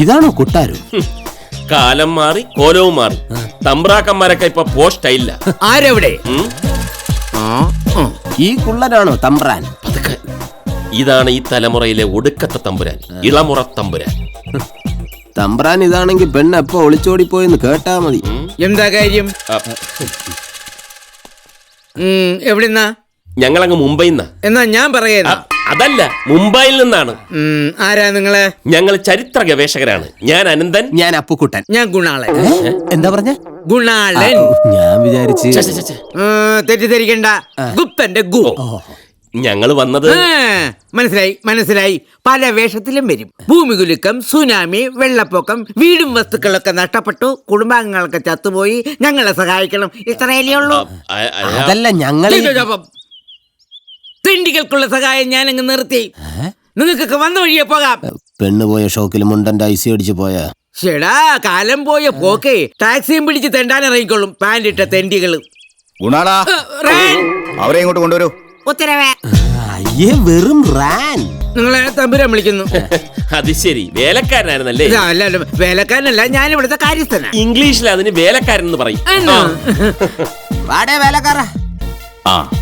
ഇതാണോ കൊട്ടാരം? കാലം മാറി കോലവും മാറി. തമ്പ്രാക്കന്മാരൊക്കെ ഇപ്പൊ പോസ്റ്റൈല്ല. ആരെവിടെ? ഈ കുള്ളനാണോ തമ്പ്രാൻ? ഇതാണ് ഈ തലമുറയിലെ ഒടുക്കത്തെ തമ്പുരാൻ, ഇളമുറ തമ്പുരാൻ. തമ്പ്രാൻ ഇതാണെങ്കിൽ പെണ്ണ് എപ്പോ ഒളിച്ചോടിപ്പോയെന്ന് കേട്ടാ മതി. എന്താ കാര്യം? എവിടെന്നാ? ഞങ്ങളങ്ങ് മുംബൈന്നാ. എന്നാ ഞാൻ പറയുന്ന അതല്ല, മുംബൈയിൽ നിന്നാണ്. ആരാ നിങ്ങള്? ഞങ്ങൾ ചരിത്ര ഗവേഷകരാണ്. ഞാൻ അനന്തൻ. ഞാൻ അപ്പുക്കുട്ടൻ. ഞാൻ ഗുണാളൻ. എന്താ പറഞ്ഞ? ഗുണാളൻ. ഞാൻ വിചാരിച്ച് തെറ്റിദ്ധരിക്കണ്ട. ഗുപ്തന്റെ ഗു. ഞങ്ങൾ വന്നത് മനസ്സിലായി മനസ്സിലായി. പല വേഷത്തിലും വരും. ഭൂമികുലുക്കം, സുനാമി, വെള്ളപ്പൊക്കം, വീടും വസ്തുക്കളൊക്കെ നഷ്ടപ്പെട്ടു, കുടുംബാംഗങ്ങളൊക്കെ ചത്തുപോയി, ഞങ്ങളെ സഹായിക്കണം. ഇത്രയല്ലേ ഉള്ളൂ. അതല്ല, ഞങ്ങൾ തെണ്ടികൾക്കുള്ള സഹായം ഞാൻ അങ്ങ് നിർത്തി. നിങ്ങൾക്കൊക്കെ വന്ന വഴിയെ പോകാം. പെണ്ണ് പോയ ഷോക്കിൽ മുണ്ടന്റെ ഐസി അടിച്ചു പോയാ. ചേടാ, കാലം പോയ പോക്കേ. ടാക്സിയും പിടിച്ച് തെണ്ടാനിറങ്ങിക്കൊള്ളും പാൻറിട്ട തെണ്ടികള്. അവരെ ഇങ്ങോട്ട് കൊണ്ടുവരൂ. ഉത്തരവേ. അയ്യേ, വെറും റാൻ. നിങ്ങളെ തമ്പുരാൻ വിളിക്കുന്നു. അത് ശരി, വേലക്കാരനായിരുന്നല്ലേ? അല്ല, വേലക്കാരനല്ല, ഞാൻ ഇവിടുത്തെ കാര്യസ്ഥനാ. ഇംഗ്ലീഷിൽ അതിന് വേലക്കാരൻ എന്ന് പറയും. വാടേ വേലക്കാര.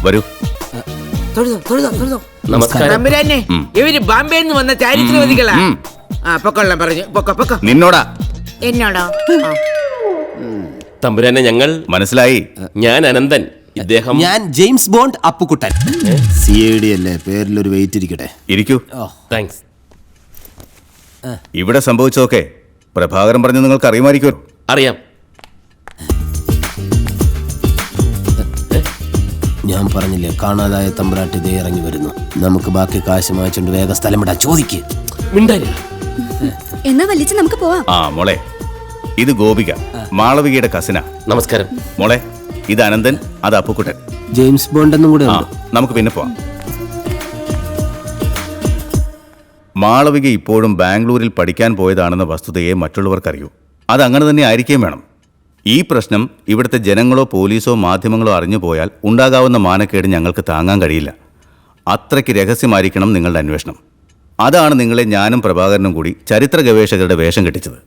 വരൂ. തമ്പുരാനെ, ഇവര് ബാംബെയിൽ നിന്ന് വന്ന ചാരിത്രവതികളാ. പൊക്കൊള്ളാൻ പറഞ്ഞു. പൊക്ക. നിന്നോടാ? എന്നോടോ? തമ്പുരാനെ, ഞങ്ങൾ മനസ്സിലായി. ഞാൻ അനന്തൻ, ഇദ്ദേഹം ഞാൻ ജെയിംസ് ബോണ്ട് അപ്പുക്കുട്ടൻ. CID അല്ലേ, പേരിലൊരു വെയിറ്റ് ഇരിക്കട്ടെ. ഇരിക്കൂ. താങ്ക്സ്. ഇവിടെ സംഭവിച്ചതൊക്കെ പ്രഭാകരൻ പറഞ്ഞു നിങ്ങൾക്ക് അറിയുമായിരിക്കും. അറിയാം. ഞാൻ പറഞ്ഞില്ലേ, കാണാതായ തമ്പ്രാട്ടി ദേ ഇറങ്ങി വരുന്നു. നമുക്ക് ബാക്കി കാശ് വാങ്ങിച്ചോണ്ട് വേഗം സ്ഥലം വിടാ. ചോദിക്ക്. എന്നാ വലിച്ച് നമുക്ക് പോവാം. മോളെ, ഇത് ഗോപിക, മാളവികയുടെ കസിന. നമസ്കാരം മോളെ. ഇത് അനന്തൻ, അത് അപ്പുക്കുട്ടൻ. ജെയിംസ് ബോണ്ട് എന്നും കൂടെ. നമുക്ക് പിന്നെ പോവാം. മാളവിക ഇപ്പോഴും ബാംഗ്ലൂരിൽ പഠിക്കാൻ പോയതാണെന്ന വസ്തുതയെ മറ്റുള്ളവർക്കറിയൂ. അതങ്ങനെ തന്നെ ആയിരിക്കുകയും വേണം. ഈ പ്രശ്നം ഇവിടുത്തെ ജനങ്ങളോ പോലീസോ മാധ്യമങ്ങളോ അറിഞ്ഞു പോയാൽ ഉണ്ടാകാവുന്ന മാനക്കേട് ഞങ്ങൾക്ക് താങ്ങാൻ കഴിയില്ല. അത്രയ്ക്ക് രഹസ്യമായിരിക്കണം നിങ്ങളുടെ അന്വേഷണം. അതാണ് നിങ്ങളെ ഞാനും പ്രഭാകരനും കൂടി ചരിത്ര ഗവേഷകരുടെ വേഷം കെട്ടിച്ചത്.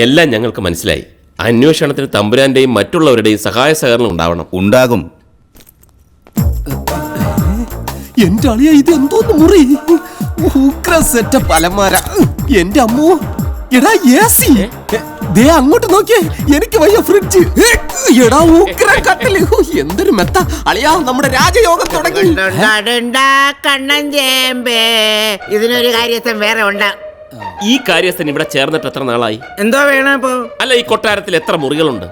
എല്ലാം ഞങ്ങൾക്ക് മനസ്സിലായി. അന്വേഷണത്തിന് തമ്പുരാന്റെയും മറ്റുള്ളവരുടെയും സഹായ സഹകരണം ഉണ്ടാവണം. ഉണ്ടാകും. എന്റെ അളിയ, ഇത് എന്തോന്ന് മുറി സെറ്റപ്പ് അലമാര. എന്റെ അമ്മോ, എടാ AC. ദേ അങ്ങോട്ട് നോക്കിയേ, എനിക്ക് വയ്യ ഫ്രിഡ്ജ്. എടാ ഊക്ര കട്ടില്. എന്തൊരു മെത്ത അളിയാ, നമ്മുടെ രാജയോഗം തുടങ്ങി. കണ്ണൻ ചേമ്പേ, ഇതിനൊരു കാര്യസ്ഥൻ വേറെ ഉണ്ട്. ഈ കാര്യസ്ഥൻ ഇവിടെ ചേർന്നിട്ട് എത്ര നാളായി? എന്തോ വേണം ഇപ്പൊ? അല്ല, ഈ കൊട്ടാരത്തിൽ എത്ര മുറികളുണ്ട്?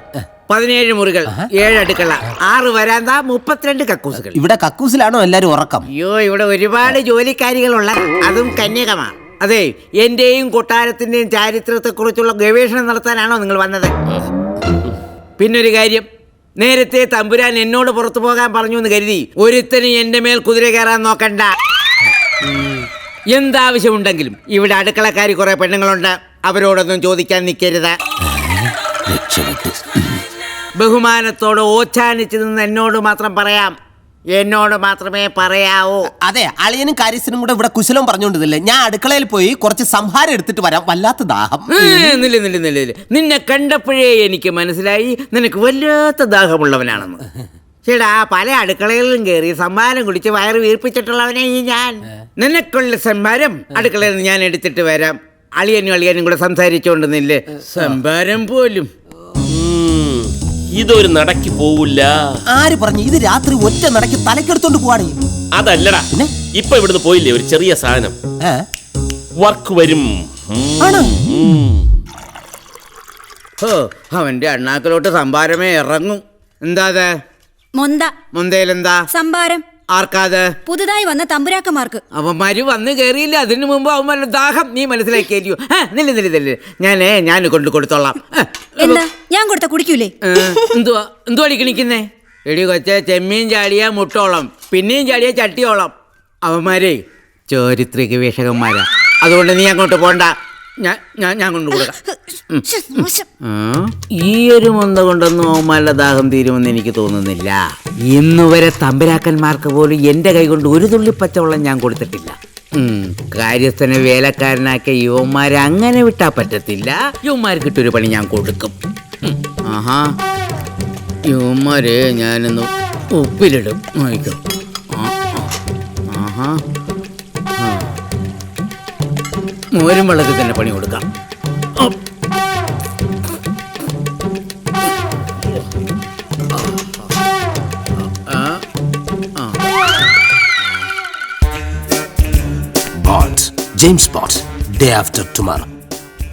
17 മുറികൾ, 7 അടുക്കള, 6 വരാന്ത, 32 കക്കൂസുകൾ. ഇവിടെ കക്കൂസിലാണോ എല്ലാരും ഉറക്കം? അയ്യോ, ഇവിടെ ഒരുപാട് ജോലിക്കാരികളുള്ള, അതും കന്യകമാ. അതെ, എന്റെയും കൊട്ടാരത്തിന്റെയും ചരിത്രത്തെ കുറിച്ചുള്ള ഗവേഷണം നടത്താനാണോ നിങ്ങൾ വന്നത്? പിന്നൊരു കാര്യം, നേരത്തെ തമ്പുരാൻ എന്നോട് പുറത്തു പോകാൻ പറഞ്ഞു എന്ന് കരുതി ഒരുത്തനും എന്റെ മേൽ കുതിര കയറാൻ നോക്കണ്ട. എന്താവശ്യമുണ്ടെങ്കിലും ഇവിടെ അടുക്കളക്കാരി കുറെ പെണ്ണുങ്ങളുണ്ട്, അവരോടൊന്നും ചോദിക്കാൻ നിൽക്കരുത്. ബഹുമാനത്തോട് ഓച്ചാനിച്ചു നിന്ന് എന്നോട് മാത്രം പറയാം. എന്നോട് മാത്രമേ പറയാവൂ. അതെ, അളിയനും കാര്യസ്ഥനും കൂടെ ഇവിടെ കുശലം പറഞ്ഞോണ്ടില്ലേ. ഞാൻ അടുക്കളയിൽ പോയി കുറച്ച് സംഹാരം എടുത്തിട്ട് വരാം. വല്ലാത്ത ദാഹം. നിന്നെ കണ്ടപ്പോഴേ എനിക്ക് മനസ്സിലായി നിനക്ക് വല്ലാത്ത ദാഹമുള്ളവനാണെന്ന്. ചേടാ, പല അടുക്കളകളിലും കയറി സംഭാരം കുടിച്ച് വയറ് വീർപ്പിച്ചിട്ടുള്ളവനെ ഈ ഞാൻ. നിനക്കുള്ള സംഭാരം അടുക്കളയിൽ നിന്ന് ഞാൻ എടുത്തിട്ട് വരാം. അളിയനും കൂടെ സംസാരിച്ചോണ്ടെന്നില്ലേ സംഭാരം പോലും. ഇതൊരു നടക്കി പോവില്ല. ആര് പറഞ്ഞു? ഇത് രാത്രി ഒറ്റ നടക്കി തലക്കെടുത്തോണ്ട് പോവാണ്. അതല്ലടാ, ഇപ്പൊ ഇവിടുന്ന് പോയില്ലേ ഒരു ചെറിയ സാധനം, വർക്ക് വരും. അവന്റെ അണ്ണാക്കിലോട്ട് സംഭാരമേ ഇറങ്ങും. എന്താ മൊന്തയിലെന്താ സംഭാരം? ആർക്കാത്? പുതുതായി വന്ന തമ്പുരാക്കന്മാർക്ക്. അവന്മാര് വന്ന് കേറിയില്ല, അതിനു മുമ്പ് അവന്മാരുടെ ദാഹം നീ മനസ്സിലാക്കിയോ? ഞാൻ കൊണ്ടു കൊടുത്തോളാം. എന്താ ഞാൻ കൊടുത്ത കുടിക്കൂലേ? എന്തുവാ കളിക്കണിക്കുന്നേ? എടി കൊച്ചെ, ചെമ്മീൻ ചാടിയ മുട്ടോളം, പിന്നെയും ചാടിയ ചട്ടിയോളം. അവന്മാരെ ചരിത്ര ഗവേഷകന്മാരാ, അതുകൊണ്ട് നീ അങ്ങോട്ട് പോണ്ട. ഞാൻ കൊണ്ടു കൊടുക്കാം. ഈ ഒരു മൊന്ത കൊണ്ടൊന്നും അവന്മാരുടെ ദാഹം തീരുമെന്ന് എനിക്ക് തോന്നുന്നില്ല. ഇന്നുവരെ തമ്പുരാക്കന്മാർക്ക് പോലും എന്റെ കൈ കൊണ്ട് ഒരു തുള്ളി പച്ചവെള്ളം ഞാൻ കൊടുത്തിട്ടില്ല. കാര്യസ്ഥനെ വേലക്കാരനാക്കിയ യുവന്മാരെ അങ്ങനെ വിട്ടാ പറ്റത്തില്ല. യുവന്മാർക്കിട്ടൊരു പണി ഞാൻ കൊടുക്കും. ആഹാ, യുവന്മാരെ ഞാനൊന്ന് ഉപ്പിലിടും. നോക്കോ. ആഹാ, മോരും വെള്ളത്തിൽ തന്നെ പണി കൊടുക്കാം. Bond, James Bond, day after tomorrow.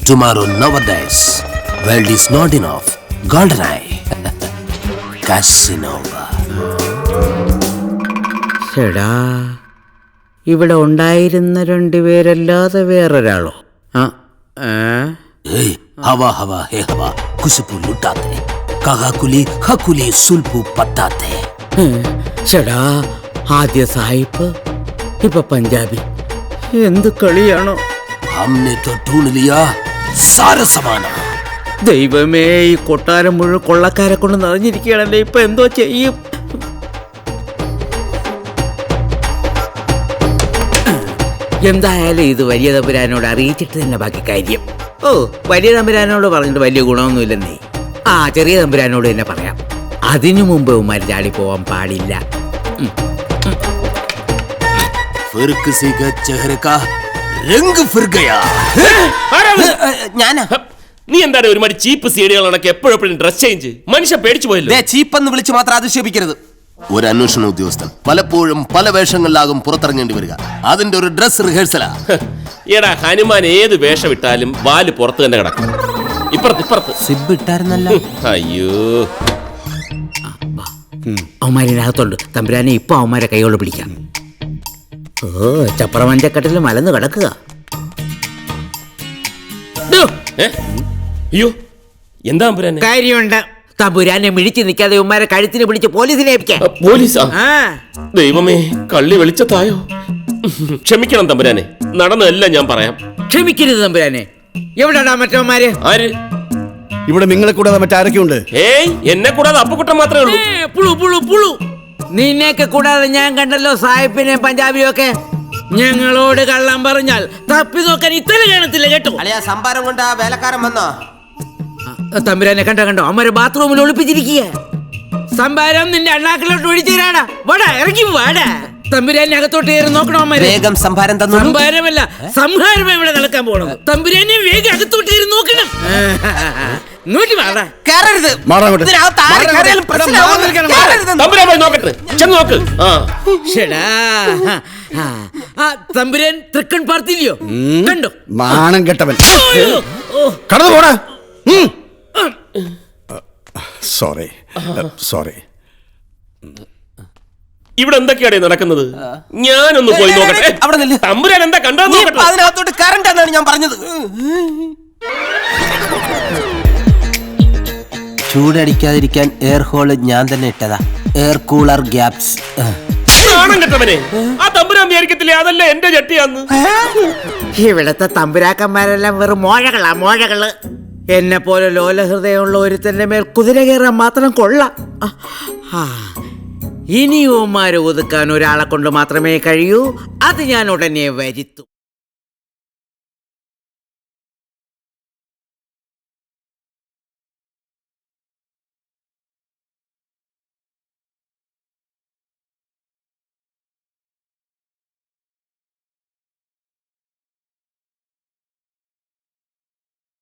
Tomorrow never dies. World is not enough. GoldenEye. Casanova. ചേടാ, ഇവിടെ ഉണ്ടായിരുന്ന രണ്ടുപേരല്ലാതെ വേറൊരാളോ? Hey, हवा हवा है हवा, खुशबू लुटाते. कागाकुली हकुली सुल्पू पटाते. ചേടാ, ആദ്യ സായിപ്പ്, ഇപ്പൊ പഞ്ചാബി. എന്ത് കളിയാണോ? हमने तो ढूंढ लिया सारा सामान. ദൈവമേ, ഈ കൊട്ടാരം മുഴുവൻ കൊള്ളക്കാരെ കൊണ്ട് നിറഞ്ഞിരിക്കുകയാണല്ലേ. ഇപ്പൊ എന്തോ ചെയ്യും? എന്തായാലും ഇത് വലിയ തമ്പുരാനോട് അറിയിച്ചിട്ട് തന്നെ ബാക്കി കാര്യം. ഓ, വലിയ തമ്പുരാനോട് പറഞ്ഞിട്ട് വലിയ ഗുണമൊന്നുമില്ലെന്നേ. ആ, ചെറിയ തമ്പുരാനോട് തന്നെ പറയാം. അതിനു മുമ്പ് ഉമ്മാർ ചാടി പോവാൻ പാടില്ല. फिर किसी का चेहरे का रंग फिर गया. ഞാനാ നീ എന്താണ് ഒരുമാതിരി ചീപ്പ് സീഡികളാണൊക്കെ എപ്പോഴും ഡ്രസ് ചേഞ്ച്? മനുഷ്യ പേടിച്ചു പോയല്ലോ. ചീപ്പെന്ന് വിളിച്ച് മാത്രം അധിക്ഷേപിക്കരുത്. ഒരു അന്വേഷണ ഉദ്യോഗസ്ഥൻ പലപ്പോഴും പല വേഷങ്ങളിലാകും പുറത്തിറങ്ങേണ്ടി വരിക. അതിന്റെ ഒരു ഡ്രസ് റിഹേഴ്സലാ. എടാ, ഹനുമാൻ ഏത് വേഷം ഇട്ടാലും വാല് പുറത്ത് തന്നെ കിടക്കും. ഇപ്പുറത്ത് സിബ് ഇട്ടായിരുന്നല്ല. അയ്യോ, അവന്മാരിനകത്തുണ്ട്. തമ്പുരാനെ ഇപ്പൊ അവന്മാരെ കൈയോട് പിടിക്കാം. ഓ, ചപ്പറമഞ്ചക്കെട്ടിൽ മലന്ന് കിടക്കുക. അയ്യോ, എന്താ തമ്പുരാനെ? കാര്യമുണ്ട്. തമ്പുരാനെ മിഴിച്ചു നിൽക്കാതെ ഉമ്മാരെ കഴുത്തിന് പിടിച്ച് പോലീസിനെ ഏൽപ്പിക്കാം. പോലീസാ? ആ, ദൈവമേ, കള്ളി വെളിച്ചത്തായോ? ക്ഷമിക്കണം തമ്പുരാനെ, നടന്നതെല്ലാം ഞാൻ പറയാം. ക്ഷമിക്കരുത് തമ്പുരാനെ. എവിടെടാ മറ്റവന്മാര്? ആര്? ഇവിടെ നിങ്ങളെ കൂടാതെ മറ്റാരൊക്കെയുണ്ട്? ഏയ്, എന്നെ കൂടാതെ അപ്പുക്കുട്ടൻ മാത്രമേ ഉള്ളൂ. പുളു നിന്നെയൊക്കെ കൂടാതെ ഞാൻ കണ്ടല്ലോ സായിപ്പിനെ പഞ്ചാബിയും ഒക്കെ. ഞങ്ങളോട് കള്ളം പറഞ്ഞാൽ തപ്പി നോക്കാൻ ഇത്തല കാണത്തില്ല കേട്ടോ. അളിയാ, സംഭാരം കൊണ്ട് ആ വേലക്കാരൻ വന്നോ? തമ്പുരാനെ കണ്ടോ അമ്മരെ ബാത്റൂമിൽ ഒളിപ്പിച്ചിരിക്കുക. സംഭാരം നിന്റെ അണ്ണാക്കിലോട്ട് ഒഴിച്ചേരാടാ. വാടാ, ഇറങ്ങി വാടാ. തമ്പുരാനെ അകത്തോട്ട് കയറി നോക്കണോ അമ്മരെ? വേഗം സംഭാരം തന്നു. സംഭാരമല്ല, സംഹാരം ഇവിടെ നടക്കാൻ പോകണം. തമ്പുരാനെ വേഗം അകത്തോട്ട് കയറി നോക്കണം. ഇങ്ങോട്ട് വാടാ. കയറരുത്. മാറാങ്ങോട്ട്. ഇതിനകത്ത് ആര് കയറിയാലും പ്രശ്നമാവും. കയറരുത്. തമ്പുരാൻ പോയി നോക്കട്ടെ, ചെന്ന് നോക്ക്. ആ, ഷെടാ, ആ തമ്പുരാൻ തൃക്കൺ പാർത്തില്ലയോ? കണ്ടോ? മാനം കെട്ടവൻ. ഓ, കടന്നു പോടാ. സോറി. ഇവിടെ എന്തൊക്കെയാണ് നടക്കുന്നത്? ഞാനൊന്ന് പോയി നോക്കട്ടെ. അവിടെ നില്ല്. തമ്പുരാൻ എന്താ കണ്ടത് നീ നോക്കട്ടെ. ഇപ്പൊ അതിനകത്തോട്ട് കറണ്ട് എന്നാണ് ഞാൻ പറഞ്ഞത്. ചൂടടിക്കാതിരിക്കാൻ എയർ ഹോള് ഞാൻ തന്നെ ഇട്ടതാ. Air cooler gaps. നാണം കെട്ടവനെ, ആ തമ്പുരാൻ വിചാരിക്കത്തില്ലേ അതല്ല എന്റെ ചട്ടിയാന്ന്? ഇവിടത്തെ തമ്പുരാക്കന്മാരെല്ലാം വെറും മോഴകള്. എന്നെ പോലെ ലോലഹൃദയമുള്ള ഒരുത്തന്റെ മേൽ കുതിര കയറാൻ മാത്രം കൊള്ളാം. ഇനി ഓമാരെ ഒതുക്കാൻ ഒരാളെ കൊണ്ട് മാത്രമേ കഴിയൂ. അത് ഞാൻ ഉടനെ വരുത്തും.